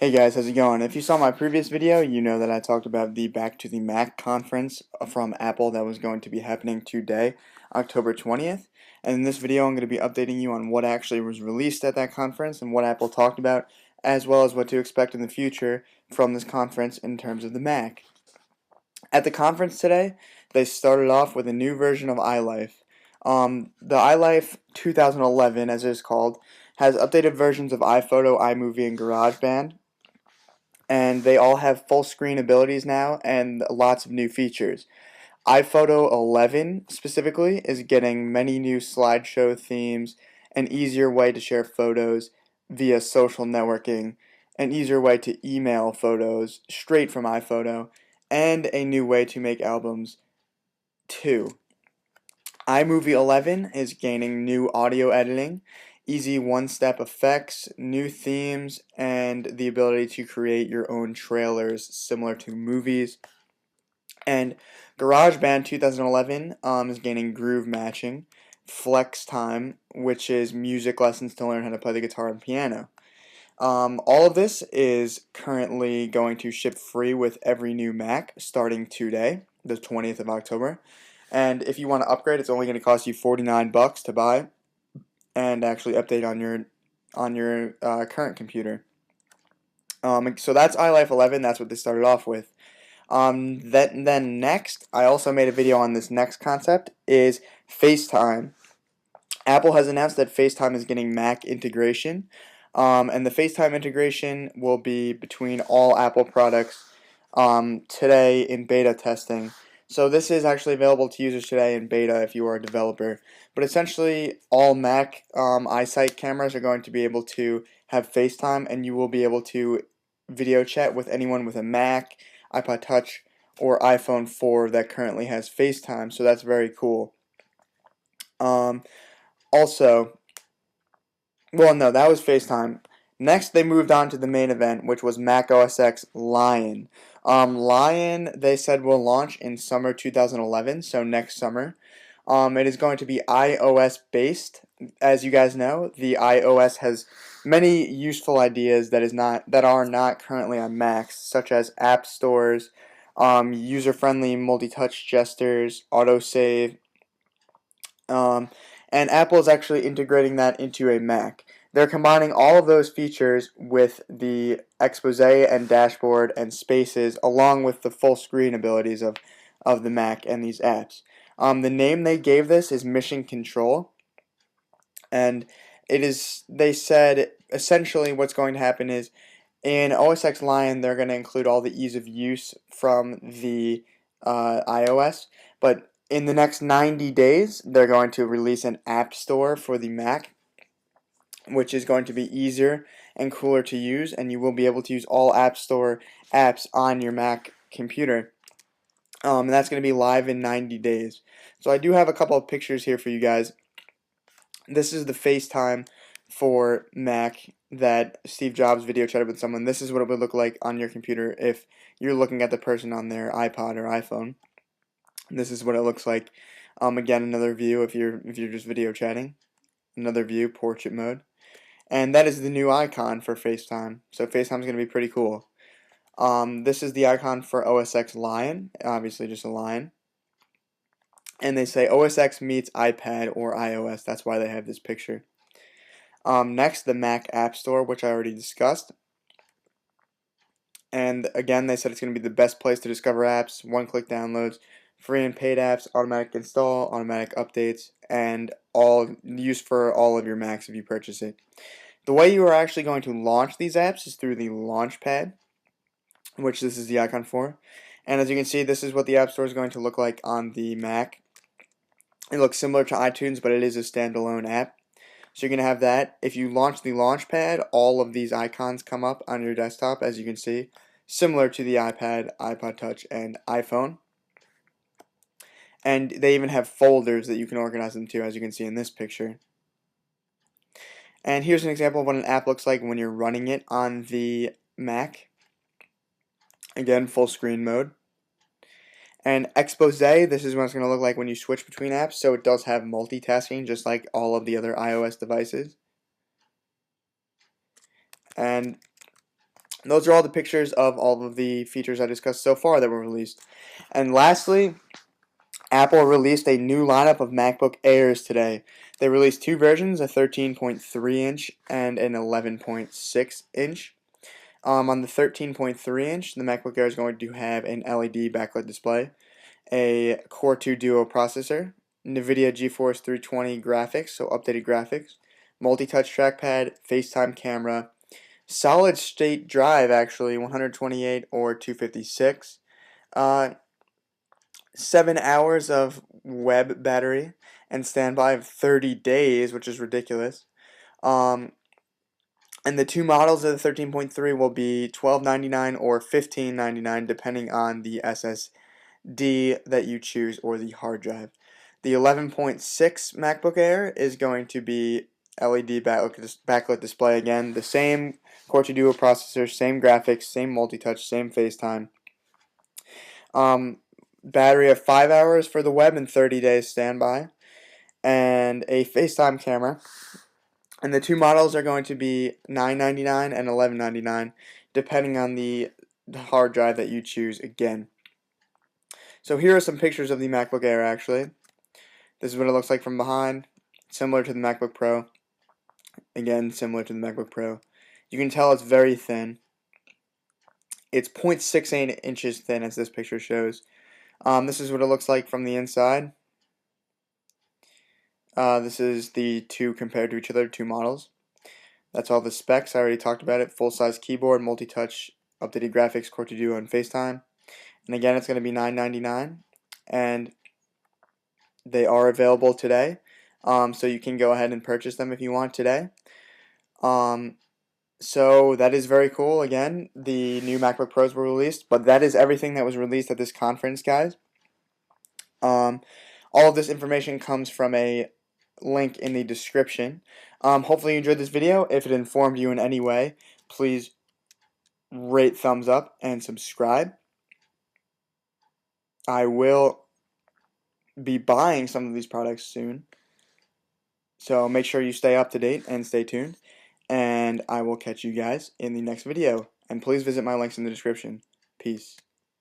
Hey guys, how's it going? If you saw my previous video, you know that I talked about the Back to the Mac conference from Apple that was going to be happening today, October 20th. And in this video, I'm going to be updating you on what actually was released at that conference and what Apple talked about, as well as what to expect in the future from this conference in terms of the Mac. At the conference today, they started off with a new version of iLife. The iLife 2011, as it is called, has updated versions of iPhoto, iMovie, and GarageBand, and they all have full screen abilities now and lots of new features. iPhoto 11 specifically is getting many new slideshow themes, an easier way to share photos via social networking, an easier way to email photos straight from iPhoto, and a new way to make albums too. iMovie 11 is gaining new audio editing, easy one-step effects, new themes, and the ability to create your own trailers similar to movies. And GarageBand 2011 is gaining groove matching, Flex Time, which is music lessons to learn how to play the guitar and piano. All of this is currently going to ship free with every new Mac starting today, the 20th of October. And if you want to upgrade, it's only going to cost you $49 to buy and actually update on your current computer. So that's iLife 11. That's what they started off with. Then next, I also made a video on this next concept is FaceTime. Apple has announced that FaceTime is getting Mac integration, and the FaceTime integration will be between all Apple products today in beta testing. So this is actually available to users today in beta if you are a developer. But essentially, all Mac iSight cameras are going to be able to have FaceTime, and you will be able to video chat with anyone with a Mac, iPod Touch, or iPhone 4 that currently has FaceTime. So that's very cool. Um, Also, well, no, that was FaceTime. Next, they moved on to the main event, which was Mac OS X Lion. Lion, they said, will launch in summer 2011, so next summer. It is going to be iOS based. As you guys know, the iOS has many useful ideas that are not currently on Macs, such as app stores, user-friendly multi-touch gestures, autosave, um, and Apple is actually integrating that into a Mac. They're combining all of those features with the expose and dashboard and spaces, along with the full screen abilities of the Mac and these apps. The name they gave this is Mission Control, and they said essentially what's going to happen is in OS X Lion, they're going to include all the ease of use from the iOS, but in the next 90 days, they're going to release an app store for the Mac, which is going to be easier and cooler to use, and you will be able to use all App Store apps on your Mac computer. And that's going to be live in 90 days. So I do have a couple of pictures here for you guys. This is the FaceTime for Mac that Steve Jobs video chatted with someone. This is what it would look like on your computer if you're looking at the person on their iPod or iPhone. This is what it looks like. Again, another view if you're just video chatting. Another view, portrait mode. And that is the new icon for FaceTime. So FaceTime is going to be pretty cool. This is the icon for OS X Lion. Obviously just a lion. And they say OS X meets iPad or iOS. That's why they have this picture. Next, the Mac App Store, which I already discussed. And again, they said it's going to be the best place to discover apps, one-click downloads, free and paid apps, automatic install, automatic updates, and all used for all of your Macs if you purchase it. The way you are actually going to launch these apps is through the Launchpad, which this is the icon for. And as you can see, this is what the App Store is going to look like on the Mac. It looks similar to iTunes, but it is a standalone app. So you're going to have that. If you launch the Launchpad, all of these icons come up on your desktop, as you can see, similar to the iPad, iPod Touch, and iPhone. And they even have folders that you can organize them to, as you can see in this picture. And here's an example of what an app looks like when you're running it on the Mac. Again, full screen mode. And expose, this is what it's going to look like when you switch between apps. So it does have multitasking, just like all of the other iOS devices. And Those are all the pictures of all of the features I discussed so far that were released. And lastly, Apple released a new lineup of MacBook Airs today. They released two versions, a 13.3 inch and an 11.6 inch. On the 13.3 inch, the MacBook Air is going to have an LED backlit display, a Core 2 Duo processor, NVIDIA GeForce 320 graphics, so updated graphics, multi-touch trackpad, FaceTime camera, solid state drive actually, 128 or 256, 7 hours of web battery, and standby of 30 days, which is ridiculous. And the two models of the 13.3 will be $12.99 or $15.99 depending on the SSD that you choose or the hard drive. The 11.6 MacBook Air is going to be LED backlit display again, the same Core 2 Duo processor, same graphics, same multi-touch, same FaceTime. Battery of 5 hours for the web and 30 days standby, and a FaceTime camera. And the two models are going to be $9.99 and $11.99, depending on the hard drive that you choose again. So here are some pictures of the MacBook Air actually. This is what it looks like from behind, similar to the MacBook Pro. Again, similar to the MacBook Pro. You can tell it's very thin. It's 0.68 inches thin, as this picture shows. This is what it looks like from the inside. This is the two compared to each other, two models. That's all the specs. I already talked about it. Full-size keyboard, multi-touch, updated graphics, Core 2 Duo, and FaceTime. And again, it's going to be $9.99, and they are available today. So you can go ahead and purchase them if you want today. So that is very cool. Again, the new MacBook Pros were released, but that is everything that was released at this conference, guys. All of this information comes from a link in the description. Hopefully you enjoyed this video. If it informed you in any way, please rate, thumbs up, and subscribe. I will be buying some of these products soon, so make sure you stay up to date and stay tuned, and I will catch you guys in the next video. And please visit my links in the description. Peace.